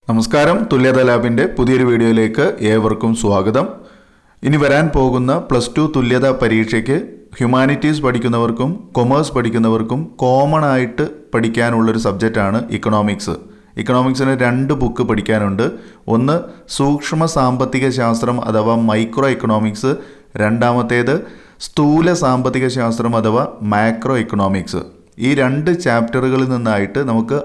നമസ്കാരം, തുല്യത ലാബിൻ്റെ പുതിയൊരു വീഡിയോയിലേക്ക് ഏവർക്കും സ്വാഗതം. ഇനി വരാൻ പോകുന്ന +2 തുല്യത പരീക്ഷയ്ക്ക് ഹ്യൂമാനിറ്റീസ് പഠിക്കുന്നവർക്കും കൊമേഴ്സ് പഠിക്കുന്നവർക്കും കോമൺ ആയിട്ട് പഠിക്കാനുള്ളൊരു സബ്ജക്റ്റാണ് ഇക്കണോമിക്സ്. ഇക്കണോമിക്സിന് 2 ബുക്ക് പഠിക്കാനുണ്ട്. ഒന്ന് സൂക്ഷ്മ സാമ്പത്തിക ശാസ്ത്രം അഥവാ മൈക്രോ ഇക്കണോമിക്സ്, രണ്ടാമത്തേത് സ്ഥൂല സാമ്പത്തിക ശാസ്ത്രം അഥവാ മാക്രോ ഇക്കണോമിക്സ്. ഈ 2 ചാപ്റ്ററുകളിൽ നിന്നായിട്ട് നമുക്ക്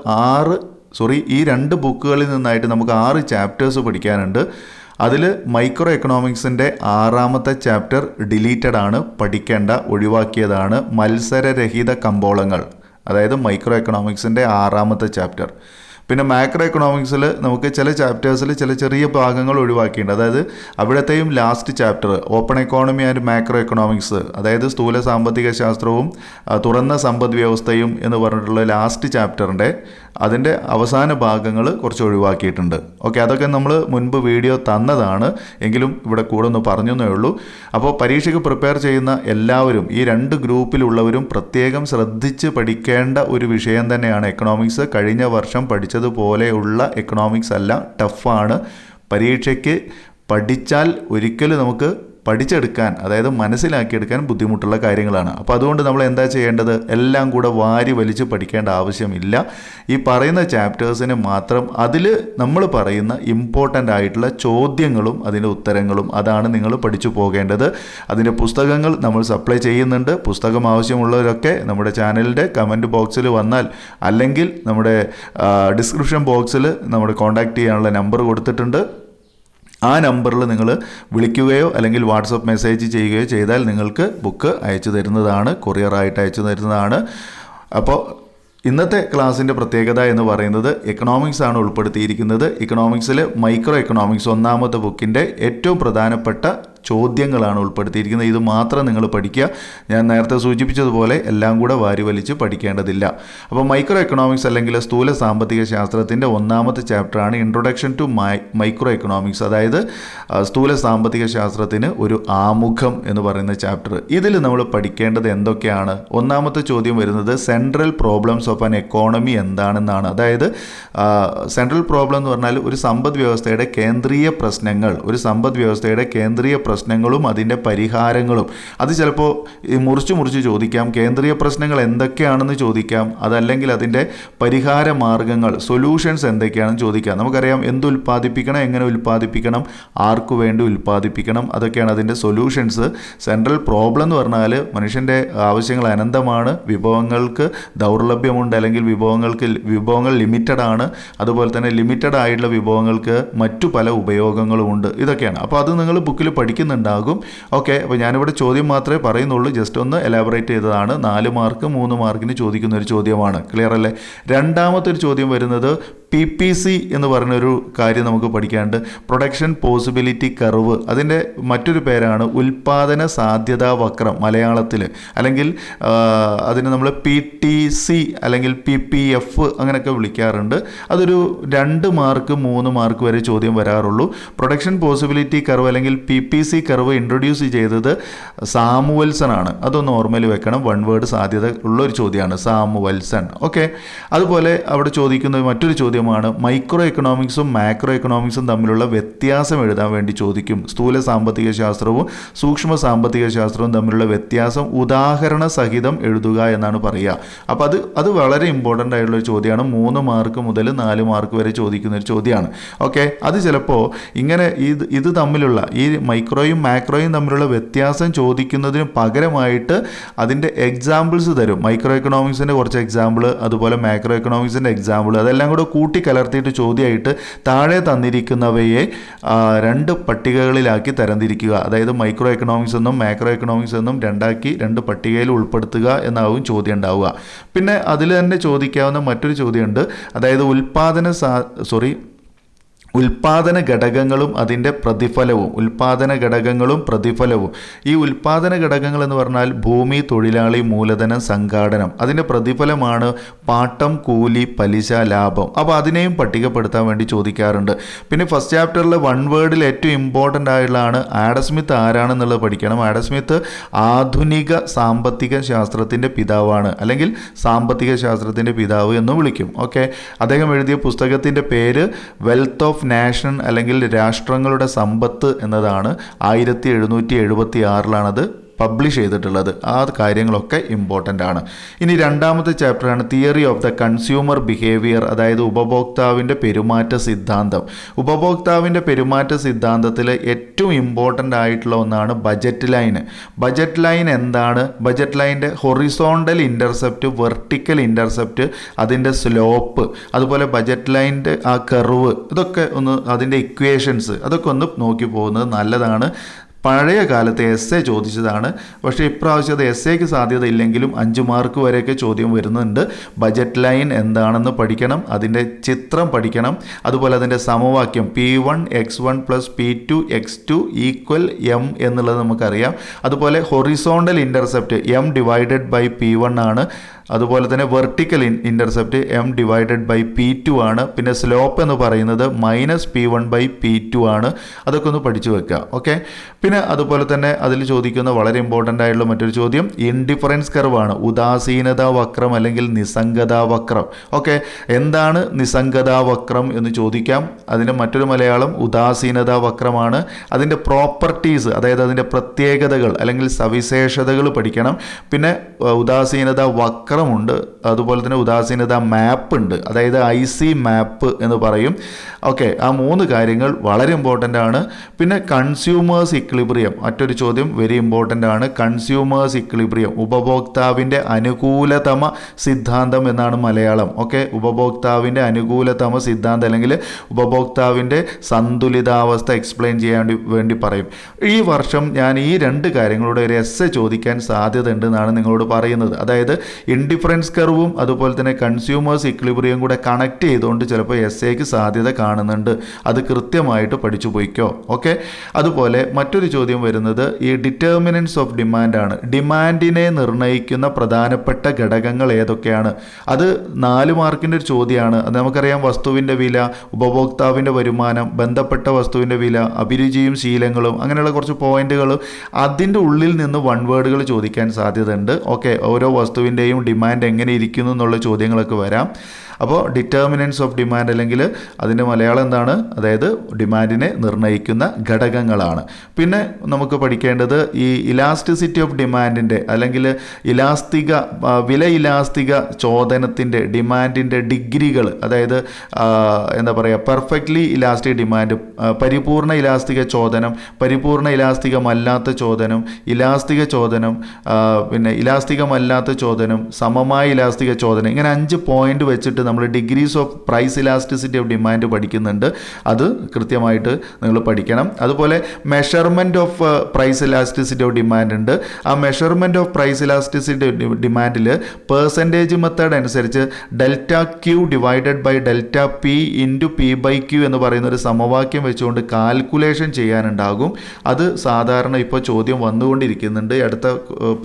ഈ 2 ബുക്കുകളിൽ നിന്നായിട്ട് നമുക്ക് 6 ചാപ്റ്റേഴ്സ് പഠിക്കാനുണ്ട്. അതിൽ മൈക്രോ എക്കണോമിക്സിൻ്റെ 6ാമത്തെ ചാപ്റ്റർ ഡിലീറ്റഡ് ആണ്, പഠിക്കേണ്ട, ഒഴിവാക്കിയതാണ്. മത്സരരഹിത കമ്പോളങ്ങൾ, അതായത് മൈക്രോ എക്കണോമിക്സിൻ്റെ 6ാമത്തെ ചാപ്റ്റർ. പിന്നെ മാക്രോ എക്കണോമിക്സിൽ നമുക്ക് ചില ചാപ്റ്റേഴ്സിൽ ചെറിയ ഭാഗങ്ങൾ ഒഴിവാക്കിയിട്ടുണ്ട്. അതായത് അവിടത്തെയും last chapter open economy and macroeconomics, അതായത് സ്ഥൂല സാമ്പത്തിക ശാസ്ത്രവും തുറന്ന സമ്പദ് വ്യവസ്ഥയും എന്ന് പറഞ്ഞിട്ടുള്ള ലാസ്റ്റ് ചാപ്റ്ററിൻ്റെ അതിൻ്റെ അവസാന ഭാഗങ്ങൾ കുറച്ച് ഒഴിവാക്കിയിട്ടുണ്ട്. ഓക്കെ, അതൊക്കെ നമ്മൾ മുൻപ് വീഡിയോ തന്നതാണ്, എങ്കിലും ഇവിടെ കൂടെ ഒന്ന് പറഞ്ഞേ ഉള്ളൂ. അപ്പോൾ പരീക്ഷയ്ക്ക് പ്രിപ്പയർ ചെയ്യുന്ന എല്ലാവരും, ഈ 2 ഗ്രൂപ്പിലുള്ളവരും പ്രത്യേകം ശ്രദ്ധിച്ച് പഠിക്കേണ്ട ഒരു വിഷയം തന്നെയാണ് എക്കണോമിക്സ്. കഴിഞ്ഞ വർഷം പഠിച്ചതുപോലെയുള്ള എക്കണോമിക്സ് അല്ല, ടഫാണ്. പരീക്ഷയ്ക്ക് പഠിച്ചാൽ ഒരിക്കലും നമുക്ക് പഠിച്ചെടുക്കാൻ, അതായത് മനസ്സിലാക്കിയെടുക്കാൻ ബുദ്ധിമുട്ടുള്ള കാര്യങ്ങളാണ്. അപ്പോൾ അതുകൊണ്ട് നമ്മൾ എന്താ ചെയ്യേണ്ടത്? എല്ലാം കൂടെ വാരി വലിച്ച് പഠിക്കേണ്ട ആവശ്യമില്ല. ഈ പറയുന്ന ചാപ്റ്റേഴ്സിന് മാത്രം അതിൽ നമ്മൾ പറയുന്ന ഇമ്പോർട്ടൻ്റ് ആയിട്ടുള്ള ചോദ്യങ്ങളും അതിൻ്റെ ഉത്തരങ്ങളും അതാണ് നിങ്ങൾ പഠിച്ചു പോകേണ്ടത്. അതിൻ്റെ പുസ്തകങ്ങൾ നമ്മൾ സപ്ലൈ ചെയ്യുന്നുണ്ട്. പുസ്തകം ആവശ്യമുള്ളവരൊക്കെ നമ്മുടെ ചാനലിൻ്റെ കമൻറ്റ് ബോക്സിൽ വന്നാൽ, അല്ലെങ്കിൽ നമ്മുടെ ഡിസ്ക്രിപ്ഷൻ ബോക്സിൽ നമ്മുടെ കോൺടാക്റ്റ് ചെയ്യാനുള്ള നമ്പർ കൊടുത്തിട്ടുണ്ട്. ആ നമ്പറിൽ നിങ്ങൾ വിളിക്കുകയോ അല്ലെങ്കിൽ വാട്സപ്പ് മെസ്സേജ് ചെയ്യുകയോ ചെയ്താൽ നിങ്ങൾക്ക് ബുക്ക് അയച്ചു തരുന്നതാണ്, കൊറിയറായിട്ട് അയച്ചു തരുന്നതാണ്. അപ്പോൾ ഇന്നത്തെ ക്ലാസ്സിൻ്റെ പ്രത്യേകത എന്ന് പറയുന്നത് എക്കണോമിക്സ് ആണ് ഉൾപ്പെടുത്തിയിരിക്കുന്നത്. ഇക്കണോമിക്സിൽ മൈക്രോ എക്കണോമിക്സ് 1ാമത്തെ ബുക്കിൻ്റെ ഏറ്റവും പ്രധാനപ്പെട്ട ചോദ്യങ്ങളാണ് ഉൾപ്പെടുത്തിയിരിക്കുന്നത്. ഇത് മാത്രം നിങ്ങൾ പഠിക്കുക. ഞാൻ നേരത്തെ സൂചിപ്പിച്ചതുപോലെ എല്ലാം കൂടെ വാരി വലിച്ച് പഠിക്കേണ്ടതില്ല. അപ്പോൾ മൈക്രോ എക്കണോമിക്സ് അല്ലെങ്കിൽ സ്ഥൂല സാമ്പത്തിക ശാസ്ത്രത്തിൻ്റെ 1ാമത്തെ ചാപ്റ്ററാണ് ഇൻട്രൊഡക്ഷൻ ടു മൈക്രോ എക്കണോമിക്സ്, അതായത് സ്ഥൂല സാമ്പത്തിക ശാസ്ത്രത്തിന് ഒരു ആമുഖം എന്ന് പറയുന്ന ചാപ്റ്റർ. ഇതിൽ നമ്മൾ പഠിക്കേണ്ടത് എന്തൊക്കെയാണ്? 1ാമത്തെ ചോദ്യം വരുന്നത് central problems of an economy എന്താണെന്നാണ്. അതായത് സെൻട്രൽ പ്രോബ്ലം എന്ന് പറഞ്ഞാൽ ഒരു സമ്പദ് വ്യവസ്ഥയുടെ കേന്ദ്രീയ പ്രശ്നങ്ങൾ, ഒരു സമ്പദ് വ്യവസ്ഥയുടെ കേന്ദ്രീയ പ്രശ്നങ്ങളും അതിൻ്റെ പരിഹാരങ്ങളും. അത് ചിലപ്പോൾ മുറിച്ച് ചോദിക്കാം. കേന്ദ്രീയ പ്രശ്നങ്ങൾ എന്തൊക്കെയാണെന്ന് ചോദിക്കാം, അതല്ലെങ്കിൽ അതിൻ്റെ പരിഹാര മാർഗങ്ങൾ, സൊല്യൂഷൻസ് എന്തൊക്കെയാണെന്ന് ചോദിക്കാം. നമുക്കറിയാം എന്ത് ഉൽപ്പാദിപ്പിക്കണം, എങ്ങനെ ഉൽപ്പാദിപ്പിക്കണം, ആർക്കു വേണ്ടി ഉൽപ്പാദിപ്പിക്കണം, അതൊക്കെയാണ് അതിൻ്റെ സൊല്യൂഷൻസ്. സെൻട്രൽ പ്രോബ്ലം എന്ന് പറഞ്ഞാൽ മനുഷ്യൻ്റെ ആവശ്യങ്ങൾ അനന്തമാണ്, വിഭവങ്ങൾക്ക് ദൗർലഭ്യമുണ്ട്, അല്ലെങ്കിൽ വിഭവങ്ങൾ ലിമിറ്റഡ് ആണ്, അതുപോലെ തന്നെ ലിമിറ്റഡ് ആയിട്ടുള്ള വിഭവങ്ങൾക്ക് മറ്റു പല ഉപയോഗങ്ങളുമുണ്ട്. ഇതൊക്കെയാണ്. അപ്പോൾ അത് നിങ്ങൾ ബുക്കിൽ പഠിക്കുന്നുണ്ടാകും. ഓക്കെ, അപ്പോൾ ഞാനിവിടെ ചോദ്യം മാത്രമേ പറയുന്നുള്ളൂ, ജസ്റ്റ് ഒന്ന് എലാബറേറ്റ് ചെയ്തതാണ്. 4 മാർക്ക് 3 മാർക്കിന് ചോദിക്കുന്ന ഒരു ചോദ്യമാണ്. ക്ലിയർ അല്ലേ? 2ാമത്തെ ഒരു ചോദ്യം വരുന്നത് PPC എന്ന് പറഞ്ഞൊരു കാര്യം നമുക്ക് പഠിക്കാനുണ്ട്. പ്രൊഡക്ഷൻ പോസിബിലിറ്റി കർവ്, അതിൻ്റെ മറ്റൊരു പേരാണ് ഉൽപ്പാദന സാധ്യതാ വക്രം മലയാളത്തിൽ, അല്ലെങ്കിൽ അതിന് നമ്മൾ PTC അല്ലെങ്കിൽ PPF അങ്ങനെയൊക്കെ വിളിക്കാറുണ്ട്. അതൊരു 2 മാർക്ക് 3 മാർക്ക് വരെ ചോദ്യം വരാറുള്ളൂ. പ്രൊഡക്ഷൻ പോസിബിലിറ്റി കർവ് അല്ലെങ്കിൽ PPC കർവ് ഇൻട്രൊഡ്യൂസ് ചെയ്തത് സാമുവൽസൺ ആണ്. അതൊന്ന് ഓർമ്മയിൽ വെക്കണം. 1 വേർഡ് സാധ്യത ഉള്ള ഒരു ചോദ്യമാണ്, സാമുവൽസൺ. ഓക്കെ, അതുപോലെ അവിടെ ചോദിക്കുന്ന മറ്റൊരു ചോദ്യമാണ് മൈക്രോ എക്കണോമിക്സും മാക്രോ എക്കണോമിക്സും തമ്മിലുള്ള വ്യത്യാസം എഴുതാൻ വേണ്ടി ചോദിക്കും. സ്ഥൂല സാമ്പത്തിക ശാസ്ത്രവും സൂക്ഷ്മ സാമ്പത്തിക ശാസ്ത്രവും തമ്മിലുള്ള വ്യത്യാസം ഉദാഹരണ സഹിതം എഴുതുക എന്നാണ് പറയുക. അപ്പോൾ അത് വളരെ ഇമ്പോർട്ടൻ്റ് ആയിട്ടുള്ളൊരു ചോദ്യമാണ്. 3 മാർക്ക് മുതൽ 4 മാർക്ക് വരെ ചോദിക്കുന്ന ഒരു ചോദ്യമാണ്. ഓക്കെ, അത് ചിലപ്പോൾ ഇങ്ങനെ ഇത് തമ്മിലുള്ള ഈ മൈക്രോയും മാക്രോയും തമ്മിലുള്ള വ്യത്യാസം ചോദിക്കുന്നതിന് പകരമായിട്ട് അതിൻ്റെ എക്സാമ്പിൾസ് തരും. മൈക്രോ എക്കണോമിക്സിൻ്റെ കുറച്ച് എക്സാമ്പിൾ, അതുപോലെ മാക്രോ എക്കണോമിക്സിൻ്റെ എക്സാമ്പിൾ, അതെല്ലാം കൂടെ കൂട്ടിക്കലർത്തിയിട്ട് ചോദ്യമായിട്ട് താഴെ തന്നിരിക്കുന്നവയെ 2 പട്ടികകളിലാക്കി തരംതിരിക്കുക. അതായത് മൈക്രോ എക്കണോമിക്സ് എന്നും മാക്രോ എക്കണോമിക്സ് എന്നും 2 പട്ടികയിൽ ഉൾപ്പെടുത്തുക എന്നാവും ചോദ്യം ഉണ്ടാവുക. പിന്നെ അതിൽ തന്നെ ചോദിക്കാവുന്ന മറ്റൊരു ചോദ്യമുണ്ട്. അതായത് ഉൽപാദന ഘടകങ്ങളും അതിൻ്റെ പ്രതിഫലവും. ഈ ഉൽപാദന ഘടകങ്ങൾ എന്ന് പറഞ്ഞാൽ ഭൂമി, തൊഴിലാളി, മൂലധനം, സംഘാടനം. അതിൻ്റെ പ്രതിഫലമാണ് പാട്ടം, കൂലി, പലിശ, ലാഭം. അപ്പോൾ അതിനെയും പട്ടികപ്പെടുത്താൻ വേണ്ടി ചോദിക്കാറുണ്ട്. പിന്നെ ഫസ്റ്റ് ചാപ്റ്ററിൽ വൺ വേർഡിൽ ഏറ്റവും ഇമ്പോർട്ടൻ്റ് ആയിട്ടുള്ളതാണ് ആഡം സ്മിത്ത് ആരാണെന്നുള്ളത് പഠിക്കണം. ആഡം സ്മിത്ത് ആധുനിക സാമ്പത്തിക ശാസ്ത്രത്തിൻ്റെ പിതാവാണ്, അല്ലെങ്കിൽ സാമ്പത്തിക ശാസ്ത്രത്തിൻ്റെ പിതാവ് എന്നും വിളിക്കും. ഓക്കെ, അദ്ദേഹം എഴുതിയ പുസ്തകത്തിൻ്റെ പേര് വെൽത്ത് ഓഫ് നാഷൻ, അല്ലെങ്കിൽ രാഷ്ട്രങ്ങളുടെ സമ്പത്ത് എന്നതാണ്. 1776 പബ്ലിഷ് ചെയ്തിട്ടുള്ളത്. ആ കാര്യങ്ങളൊക്കെ ഇമ്പോർട്ടൻ്റ് ആണ്. ഇനി രണ്ടാമത്തെ ചാപ്റ്ററാണ് theory of the consumer behaviour, അതായത് ഉപഭോക്താവിൻ്റെ പെരുമാറ്റ സിദ്ധാന്തം. ഉപഭോക്താവിൻ്റെ പെരുമാറ്റ സിദ്ധാന്തത്തിൽ ഏറ്റവും ഇമ്പോർട്ടൻ്റ് ആയിട്ടുള്ള ഒന്നാണ് ബജറ്റ് ലൈൻ. ബജറ്റ് ലൈൻ എന്താണ്? ബജറ്റ് ലൈൻ്റെ ഹൊറിസോണ്ടൽ ഇൻ്റർസെപ്റ്റ്, വെർട്ടിക്കൽ ഇൻ്റർസെപ്റ്റ്, അതിൻ്റെ സ്ലോപ്പ്, അതുപോലെ ബജറ്റ് ലൈൻ്റെ ആ കർവ്, ഇതൊക്കെ ഒന്ന്, അതിൻ്റെ ഇക്വേഷൻസ്, അതൊക്കെ ഒന്ന് നോക്കി പോകുന്നത് നല്ലതാണ്. പഴയ കാലത്ത് എസ് എ ചോദിച്ചതാണ്, പക്ഷേ ഇപ്രാവശ്യം അത് എസ് എക്ക് സാധ്യത ഇല്ലെങ്കിലും 5 മാർക്ക് വരെയൊക്കെ ചോദ്യം വരുന്നുണ്ട്. ബജറ്റ് ലൈൻ എന്താണെന്ന് പഠിക്കണം, അതിൻ്റെ ചിത്രം പഠിക്കണം, അതുപോലെ അതിൻ്റെ സമവാക്യം P1x1 + P2x2 = M എന്നുള്ളത് നമുക്കറിയാം. അതുപോലെ ഹൊറിസോണ്ടൽ ഇൻ്റർസെപ്റ്റ് M/P1 ആണ്. അതുപോലെ തന്നെ വെർട്ടിക്കൽ ഇൻ്റർസെപ്റ്റ് M/P2 ആണ്. പിന്നെ സ്ലോപ്പ് എന്ന് പറയുന്നത് -P1/P2 ആണ്. അതൊക്കെ ഒന്ന് പഠിച്ചു വെക്കുക. ഓക്കെ, പിന്നെ അതുപോലെ തന്നെ അതിൽ ചോദിക്കുന്ന വളരെ ഇമ്പോർട്ടൻ്റ് ആയിട്ടുള്ള മറ്റൊരു ചോദ്യം ഇൻഡിഫറൻസ് കർവാണ്. ഉദാസീനതാ വക്രം അല്ലെങ്കിൽ നിസ്സംഗതാ വക്രം. ഓക്കെ, എന്താണ് നിസ്സംഗതാ വക്രം എന്ന് ചോദിക്കാം. അതിൻ്റെ മറ്റൊരു മലയാളം ഉദാസീനതാ വക്രമാണ്. അതിൻ്റെ പ്രോപ്പർട്ടീസ്, അതായത് അതിൻ്റെ പ്രത്യേകതകൾ അല്ലെങ്കിൽ സവിശേഷതകൾ പഠിക്കണം. പിന്നെ ഉദാസീനതാ വക്രമുണ്ട്, അതുപോലെ തന്നെ ഉദാസീനതാ മാപ്പ് ഉണ്ട്, അതായത് IC മാപ്പ് എന്ന് പറയും. ഓക്കെ, ആ 3 കാര്യങ്ങൾ വളരെ ഇമ്പോർട്ടൻ്റ് ആണ്. പിന്നെ കൺസ്യൂമേഴ്സ് ഇക്വിലിബ്രിയം, മറ്റൊരു ചോദ്യം വെരി ഇമ്പോർട്ടൻ്റ് ആണ്. കൺസ്യൂമേഴ്സ് ഇക്വിലിബ്രിയം, ഉപഭോക്താവിൻ്റെ അനുകൂലതമ സിദ്ധാന്തം എന്നാണ് മലയാളം. ഓക്കെ, ഉപഭോക്താവിൻ്റെ അനുകൂലതമ സിദ്ധാന്തം അല്ലെങ്കിൽ ഉപഭോക്താവിൻ്റെ സന്തുലിതാവസ്ഥ എക്സ്പ്ലെയിൻ ചെയ്യാൻ വേണ്ടി പറയും. ഈ വർഷം ഞാൻ ഈ 2 കാര്യങ്ങളുടെ ഒരു എസ്സെ ചോദിക്കാൻ സാധ്യത ഉണ്ടെന്നാണ് നിങ്ങളോട് പറയുന്നത്. അതായത് ഇൻഡിഫറൻസ് കർവും അതുപോലെ തന്നെ കൺസ്യൂമേഴ്സ് ഇക്വിലിബ്രിയം കൂടെ കണക്ട് ചെയ്തുകൊണ്ട് ചിലപ്പോൾ എസ്സേക്ക് സാധ്യത കാണുന്നുണ്ട്. അത് കൃത്യമായിട്ട് പഠിച്ചു പോയിക്കോ. ഓക്കെ, അതുപോലെ മറ്റൊരു ചോദ്യം വരുന്നത് ഈ ഡിറ്റർമിനൻസ് ഓഫ് ഡിമാൻഡ് ആണ്. ഡിമാൻഡിനെ നിർണ്ണയിക്കുന്ന പ്രധാനപ്പെട്ട ഘടകങ്ങൾ ഏതൊക്കെയാണ്? അത് 4 മാർക്കിൻ്റെ ഒരു ചോദ്യമാണ്. അത് നമുക്കറിയാം, വസ്തുവിൻ്റെ വില, ഉപഭോക്താവിൻ്റെ വരുമാനം, ബന്ധപ്പെട്ട വസ്തുവിൻ്റെ വില, അഭിരുചിയും ശീലങ്ങളും, അങ്ങനെയുള്ള കുറച്ച് പോയിന്റുകൾ. അതിൻ്റെ ഉള്ളിൽ നിന്ന് വൺ വേർഡുകൾ ചോദിക്കാൻ സാധ്യതയുണ്ട്. ഓക്കെ, ഓരോ വസ്തുവിൻ്റെയും ഡിമാൻഡ് എങ്ങനെ ഇരിക്കുന്നു എന്നുള്ള ചോദ്യങ്ങളൊക്കെ വരാം. അപ്പോൾ ഡിറ്റർമിനൻസ് ഓഫ് ഡിമാൻഡ് അല്ലെങ്കിൽ അതിൻ്റെ മലയാളം എന്താണ്? അതായത് ഡിമാൻഡിനെ നിർണ്ണയിക്കുന്ന ഘടകങ്ങളാണ്. പിന്നെ നമുക്ക് പഠിക്കേണ്ടത് ഈ ഇലാസ്റ്റിസിറ്റി ഓഫ് ഡിമാൻഡിൻ്റെ അല്ലെങ്കിൽ വില ഇലാസ്തിക ചോദനത്തിൻ്റെ ഡിമാൻഡിൻ്റെ ഡിഗ്രികൾ, അതായത് എന്താ പറയുക, പെർഫെക്റ്റ്ലി ഇലാസ്റ്റിക് ഡിമാൻഡ്, പരിപൂർണ്ണ ഇലാസ്തിക ചോദനം, പരിപൂർണ്ണ ഇലാസ്തികമല്ലാത്ത ചോദനം, ഇലാസ്തിക ചോദനം, പിന്നെ ഇലാസ്തികമല്ലാത്ത ചോദനം, സമമായ ഇലാസ്തിക ചോദനം, ഇങ്ങനെ 5 പോയിന്റ് വെച്ചിട്ട് നമ്മൾ degrees of price elasticity of demand പഠിക്കുന്നുണ്ട്. അത് കൃത്യമായിട്ട് നിങ്ങൾ പഠിക്കണം. അതുപോലെ measurement of price elasticity of demand ഉണ്ട്. ആ മെഷർമെൻറ്റ് ഓഫ് പ്രൈസ് ഇലാസ്റ്റിസിറ്റി ഡിമാൻഡിൽ പെർസെൻറ്റേജ് മെത്തേഡ് അനുസരിച്ച് ΔQ / ΔP × P/Q എന്ന് പറയുന്ന ഒരു സമവാക്യം വെച്ചുകൊണ്ട് കാൽക്കുലേഷൻ ചെയ്യാനുണ്ടാകും. അത് സാധാരണ ഇപ്പോൾ ചോദ്യം വന്നുകൊണ്ടിരിക്കുന്നുണ്ട്. അടുത്ത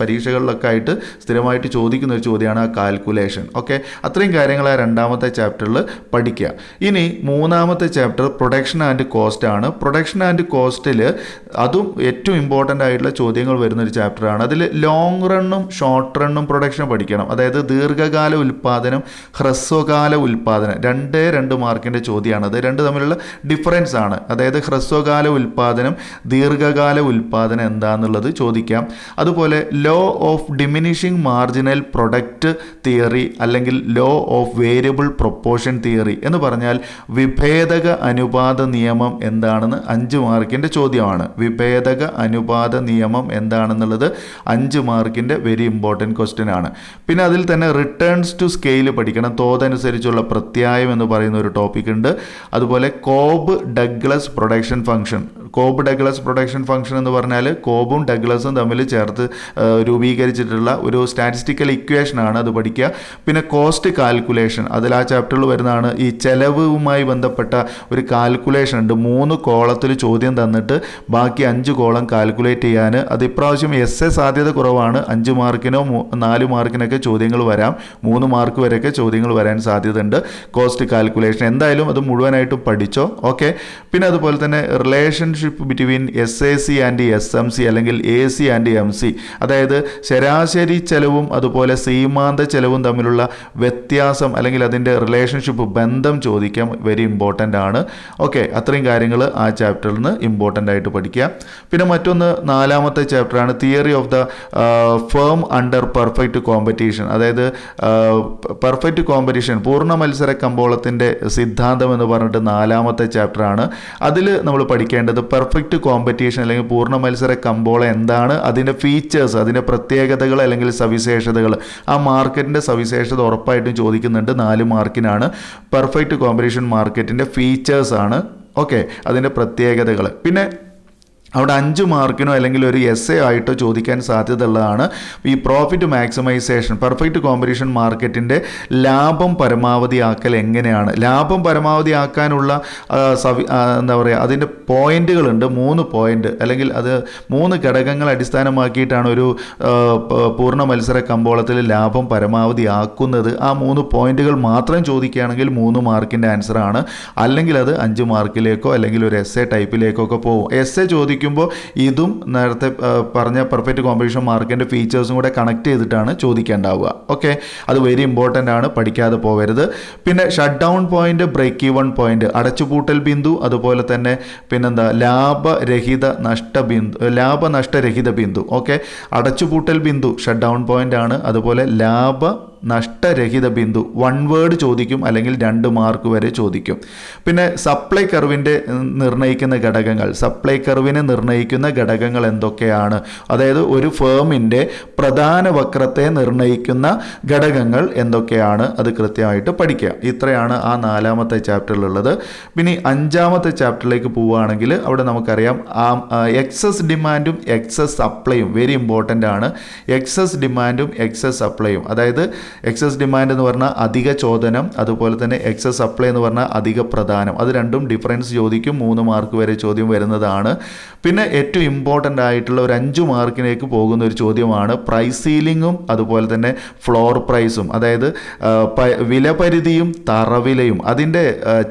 പരീക്ഷകളിലൊക്കെ ആയിട്ട് സ്ഥിരമായിട്ട് ചോദിക്കുന്ന ഒരു ചോദ്യമാണ് ആ കാൽക്കുലേഷൻ. ഓക്കെ, അത്രയും കാര്യങ്ങൾ ആ രണ്ടാമത്തെ ചാപ്റ്ററിൽ പഠിക്കുക. ഇനി മൂന്നാമത്തെ ചാപ്റ്റർ പ്രൊഡക്ഷൻ ആൻഡ് കോസ്റ്റ് ആണ്. പ്രൊഡക്ഷൻ ആൻഡ് കോസ്റ്റിൽ അതും ഏറ്റവും ഇമ്പോർട്ടൻ്റ് ആയിട്ടുള്ള ചോദ്യങ്ങൾ വരുന്നൊരു ചാപ്റ്ററാണ്. അതിൽ ലോങ് റണ്ണും ഷോർട്ട് റണ്ണും പ്രൊഡക്ഷൻ പഠിക്കണം. അതായത് ദീർഘകാല ഉൽപ്പാദനം, ഹ്രസ്വകാല ഉൽപ്പാദനം, 2 മാർക്കിൻ്റെ ചോദ്യമാണ്. അത് 2 തമ്മിലുള്ള ഡിഫറൻസ് ആണ്. അതായത് ഹ്രസ്വകാല ഉൽപ്പാദനം, ദീർഘകാല ഉൽപ്പാദനം എന്താണെന്നുള്ളത് ചോദിക്കാം. അതുപോലെ law of diminishing marginal product theory അല്ലെങ്കിൽ law of variable proportion theory എന്ന് പറഞ്ഞാൽ വിഭേദക അനുപാത നിയമം എന്താണെന്ന് 5 മാർക്കിൻ്റെ ചോദ്യമാണ്. വിഭേദക അനുപാത നിയമം എന്താണെന്നുള്ളത് 5 മാർക്കിൻ്റെ വെരി ഇമ്പോർട്ടൻറ്റ് ക്വസ്റ്റ്യൻ ആണ്. പിന്നെ അതിൽ തന്നെ റിട്ടേൺസ് ടു സ്കെയിൽ പഠിക്കണം. തോതനുസരിച്ചുള്ള പ്രത്യായം എന്ന് പറയുന്ന ഒരു ടോപ്പിക് ഉണ്ട്. അതുപോലെ Cobb Douglas production function, Cobb Douglas production function എന്ന് പറഞ്ഞാൽ കോബും ഡഗ്ലസും തമ്മിൽ ചേർത്ത് രൂപീകരിച്ചിട്ടുള്ള ഒരു സ്റ്റാറ്റിസ്റ്റിക്കൽ ഇക്വേഷനാണ്, അത് പഠിക്കുക. പിന്നെ കോസ്റ്റ് കാൽക്കുലേഷൻ, അതിൽ ആ ചാപ്റ്ററിൽ വരുന്നതാണ്. ഈ ചെലവുമായി ബന്ധപ്പെട്ട ഒരു കാൽക്കുലേഷൻ ഉണ്ട്. 3 കോളത്തിൽ ചോദ്യം തന്നിട്ട് ബാക്കി 5 കോളം കാൽക്കുലേറ്റ് ചെയ്യാൻ. അത് ഇപ്രാവശ്യം എസ് സാധ്യത കുറവാണ്. 5 മാർക്കിനോ 4 മാർക്കിനൊക്കെ ചോദ്യങ്ങൾ വരാം, 3 മാർക്ക് വരെയൊക്കെ ചോദ്യങ്ങൾ വരാൻ സാധ്യതയുണ്ട്. കോസ്റ്റ് കാൽക്കുലേഷൻ എന്തായാലും അത് മുഴുവനായിട്ടും പഠിച്ചോ. ഓക്കെ. പിന്നെ അതുപോലെ തന്നെ relationship between SAC and SMC അല്ലെങ്കിൽ AC ആൻഡ് MC, അതായത് ശരാശരി ചെലവും അതുപോലെ സീമാന്ത ചെലവും തമ്മിലുള്ള വ്യത്യാസം അല്ലെങ്കിൽ അതിൻ്റെ റിലേഷൻഷിപ്പ് ബന്ധം ചോദിക്കാം. വെരി ഇമ്പോർട്ടൻ്റ് ആണ്. ഓക്കെ, അത്രയും കാര്യങ്ങൾ ആ ചാപ്റ്ററിൽ നിന്ന് ഇമ്പോർട്ടൻ്റ് ആയിട്ട് പഠിക്കുക. പിന്നെ മറ്റൊന്ന് 4ാമത്തെ ചാപ്റ്ററാണ് theory of the firm under perfect competition, അതായത് പെർഫെക്റ്റ് കോമ്പറ്റീഷൻ പൂർണ്ണ മത്സര കമ്പോളത്തിൻ്റെ സിദ്ധാന്തം എന്ന് പറഞ്ഞിട്ട് 4ാമത്തെ ചാപ്റ്ററാണ്. അതിൽ നമ്മൾ പഠിക്കേണ്ടത് പെർഫെക്റ്റ് കോമ്പറ്റീഷൻ അല്ലെങ്കിൽ പൂർണ്ണ മത്സര കമ്പോളം എന്താണ്, അതിൻ്റെ ഫീച്ചേഴ്സ്, അതിൻ്റെ പ്രത്യേകതകൾ അല്ലെങ്കിൽ സവിശേഷതകൾ. ആ മാർക്കറ്റിൻ്റെ സവിശേഷത ഉറപ്പായിട്ടും ചോദിക്കുന്നുണ്ട്. 4 മാർക്കിനാണ്. പെർഫെക്റ്റ് കോമ്പറ്റീഷൻ മാർക്കറ്റിൻ്റെ ഫീച്ചേഴ്സ് ആണ്. ഓക്കെ, അതിൻ്റെ പ്രത്യേകതകൾ. പിന്നെ അവിടെ 5 മാർക്കിനോ അല്ലെങ്കിൽ ഒരു essay ആയിട്ടോ ചോദിക്കാൻ സാധ്യതയുള്ളതാണ് ഈ പ്രോഫിറ്റ് മാക്സിമൈസേഷൻ. പെർഫെക്റ്റ് കോമ്പറ്റീഷൻ മാർക്കറ്റിൻ്റെ ലാഭം പരമാവധി ആക്കൽ എങ്ങനെയാണ്. ലാഭം പരമാവധി ആക്കാനുള്ള എന്താ പറയുക, അതിൻ്റെ പോയിന്റുകളുണ്ട്. 3 പോയിന്റ് അല്ലെങ്കിൽ അത് 3 ഘടകങ്ങൾ അടിസ്ഥാനമാക്കിയിട്ടാണ് ഒരു പൂർണ്ണ മത്സര കമ്പോളത്തിൽ ലാഭം പരമാവധി ആക്കുന്നത്. ആ 3 പോയിന്റുകൾ മാത്രം ചോദിക്കുകയാണെങ്കിൽ 3 മാർക്കിൻ്റെ ആൻസറാണ്. അല്ലെങ്കിൽ അത് 5 മാർക്കിലേക്കോ അല്ലെങ്കിൽ ഒരു essay ടൈപ്പിലേക്കോ ഒക്കെ പോകും. essay ചോദിക്കും ഇതും നേരത്തെ പറഞ്ഞ പെർഫെക്റ്റ് കോമ്പറ്റീഷൻ മാർക്കിൻ്റെ ഫീച്ചേഴ്സും കൂടെ കണക്ട് ചെയ്തിട്ടാണ് ചോദിക്കേണ്ടാവുക. ഓക്കെ, അത് വെരി ഇമ്പോർട്ടൻ്റ് ആണ്, പഠിക്കാതെ പോകരുത്. പിന്നെ shut down point, break even point, അടച്ചുപൂട്ടൽ ബിന്ദു, അതുപോലെ തന്നെ പിന്നെന്താ ലാഭനഷ്ടരഹിത ബിന്ദു. ഓക്കെ, അടച്ചുപൂട്ടൽ ബിന്ദു ഷട്ട് ഡൗൺ പോയിന്റ് ആണ്. അതുപോലെ നഷ്ടരഹിത ബിന്ദു 1 വേർഡ് ചോദിക്കും അല്ലെങ്കിൽ 2 മാർക്ക് വരെ ചോദിക്കും. പിന്നെ സപ്ലൈ കർവിൻ്റെ നിർണ്ണയിക്കുന്ന ഘടകങ്ങൾ എന്തൊക്കെയാണ്, അതായത് ഒരു ഫേമിൻ്റെ പ്രധാന വക്രത്തെ നിർണ്ണയിക്കുന്ന ഘടകങ്ങൾ എന്തൊക്കെയാണ്, അത് കൃത്യമായിട്ട് പഠിക്കുക. ഇത്രയാണ് ആ 4ാമത്തെ ചാപ്റ്ററിലുള്ളത്. പിന്നെ 5ാമത്തെ ചാപ്റ്ററിലേക്ക് പോവുകയാണെങ്കിൽ അവിടെ നമുക്കറിയാം എക്സസ് ഡിമാൻഡും എക്സസ് സപ്ലൈയും വെരി ഇമ്പോർട്ടൻ്റ് ആണ്. എക്സസ് ഡിമാൻഡും എക്സസ് സപ്ലൈയും, അതായത് എക്സസ് ഡിമാൻഡ് എന്ന് പറഞ്ഞാൽ അധിക ചോദനം, അതുപോലെ തന്നെ എക്സസ് സപ്ലൈ എന്ന് പറഞ്ഞാൽ അധിക പ്രധാനം. അത് രണ്ടും ഡിഫറൻസ് ചോദിക്കും. 3 മാർക്ക് വരെ ചോദ്യം വരുന്നതാണ്. പിന്നെ ഏറ്റവും ഇമ്പോർട്ടൻ്റ് ആയിട്ടുള്ള ഒരു 5 മാർക്കിലേക്ക് പോകുന്ന ഒരു ചോദ്യമാണ് പ്രൈസ് സീലിങ്ങും അതുപോലെ തന്നെ ഫ്ലോർ പ്രൈസും, അതായത് വിലപരിധിയും തറവിലയും അതിൻ്റെ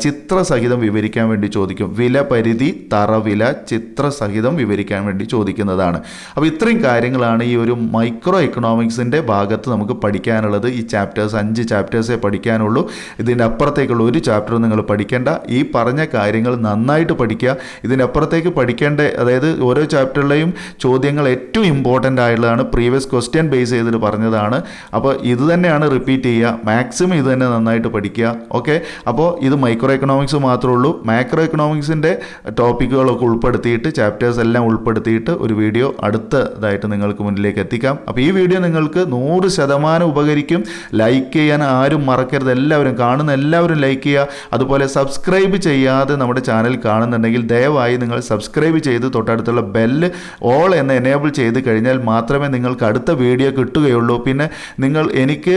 ചിത്രസഹിതം വിവരിക്കാൻ വേണ്ടി ചോദിക്കും. വിലപരിധി, തറവില ചിത്രസഹിതം വിവരിക്കാൻ വേണ്ടി ചോദിക്കുന്നതാണ്. അപ്പോൾ ഇത്രയും കാര്യങ്ങളാണ് ഈ ഒരു മൈക്രോ എക്കണോമിക്സിൻ്റെ ഭാഗത്ത് നമുക്ക് പഠിക്കാനുള്ളത്. ഈ ചാപ്റ്റേഴ്സ് 5 ചാപ്റ്റേഴ്സേ പഠിക്കാനുള്ളൂ. ഇതിൻ്റെ അപ്പുറത്തേക്കുള്ള ഒരു ചാപ്റ്ററും നിങ്ങൾ പഠിക്കേണ്ട. ഈ പറഞ്ഞ കാര്യങ്ങൾ നന്നായിട്ട് പഠിക്കുക. ഇതിൻ്റെ അപ്പുറത്തേക്ക് പഠിക്കേണ്ട, അതായത് ഓരോ ചാപ്റ്ററിലെയും ചോദ്യങ്ങൾ ഏറ്റവും ഇമ്പോർട്ടൻ്റ് ആയിട്ടുള്ളതാണ്. പ്രീവിയസ് ക്വസ്റ്റ്യൻ ബേസ് ചെയ്തിട്ട് പറഞ്ഞതാണ്. അപ്പോൾ ഇത് തന്നെയാണ് റിപ്പീറ്റ് ചെയ്യുക. മാക്സിമം ഇത് തന്നെ നന്നായിട്ട് പഠിക്കുക. ഓക്കെ, അപ്പോൾ ഇത് മൈക്രോ എക്കണോമിക്സ് മാത്രമേ ഉള്ളൂ. മാക്രോ എക്കണോമിക്സിൻ്റെ ടോപ്പിക്കുകളൊക്കെ ഉൾപ്പെടുത്തിയിട്ട് ചാപ്റ്റേഴ്സ് എല്ലാം ഉൾപ്പെടുത്തിയിട്ട് ഒരു വീഡിയോ അടുത്തതായിട്ട് നിങ്ങൾക്ക് മുന്നിലേക്ക് എത്തിക്കാം. അപ്പോൾ ഈ വീഡിയോ നിങ്ങൾക്ക് 100% ഉപകരിക്കും. ലൈക്ക് ചെയ്യാൻ ആരും മറക്കരുത്. എല്ലാവരും കാണുന്ന എല്ലാവരും ലൈക്ക് ചെയ്യുക. അതുപോലെ സബ്സ്ക്രൈബ് ചെയ്യാതെ നമ്മുടെ ചാനൽ കാണുന്നുണ്ടെങ്കിൽ ദയവായി നിങ്ങൾ സബ്സ്ക്രൈബ് ചെയ്ത് തൊട്ടടുത്തുള്ള ബെല്ല് ഓൾ എന്ന് എനേബിൾ ചെയ്ത് കഴിഞ്ഞാൽ മാത്രമേ നിങ്ങൾക്ക് അടുത്ത വീഡിയോ കിട്ടുകയുള്ളൂ. പിന്നെ നിങ്ങൾ എനിക്ക്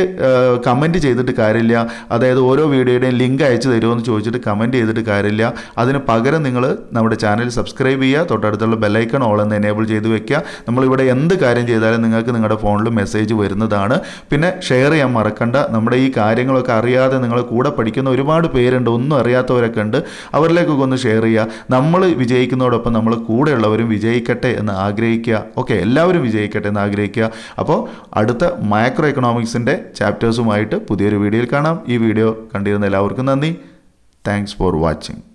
കമൻറ്റ് ചെയ്തിട്ട് കാര്യമില്ല, അതായത് ഓരോ വീഡിയോയുടെയും ലിങ്ക് അയച്ചു തരുമോ എന്ന് ചോദിച്ചിട്ട് കമൻറ്റ് ചെയ്തിട്ട് കാര്യമില്ല. അതിന് പകരം നിങ്ങൾ നമ്മുടെ ചാനൽ സബ്സ്ക്രൈബ് ചെയ്യുക, തൊട്ടടുത്തുള്ള ബെല്ലൈക്കൺ ഓൾ എന്ന് എനേബിൾ ചെയ്ത് വെക്കുക. നമ്മളിവിടെ എന്ത് കാര്യം ചെയ്താലും നിങ്ങൾക്ക് നിങ്ങളുടെ ഫോണിൽ മെസ്സേജ് വരുന്നതാണ്. പിന്നെ ഷെയർ ചെയ്യാൻ മറക്കണ്ട. നമ്മുടെ ഈ കാര്യങ്ങളൊക്കെ അറിയാതെ നിങ്ങളെ കൂടെ പഠിക്കുന്ന ഒരുപാട് പേരുണ്ട്, ഒന്നും അറിയാത്തവരൊക്കെ ഉണ്ട്. അവരിലേക്കൊക്കെ ഒന്ന് ഷെയർ ചെയ്യുക. നമ്മൾ വിജയിക്കുന്നതോടൊപ്പം നമ്മൾ കൂടെയുള്ളവരും വിജയിക്കട്ടെ എന്ന് ആഗ്രഹിക്കുക. ഓക്കെ, എല്ലാവരും വിജയിക്കട്ടെ എന്ന് ആഗ്രഹിക്കുക. അപ്പോൾ അടുത്ത മൈക്രോ എക്കണോമിക്സിൻ്റെ ചാപ്റ്റേഴ്സുമായിട്ട് പുതിയൊരു വീഡിയോയിൽ കാണാം. ഈ വീഡിയോ കണ്ടിരുന്ന എല്ലാവർക്കും നന്ദി. Thanks for watching.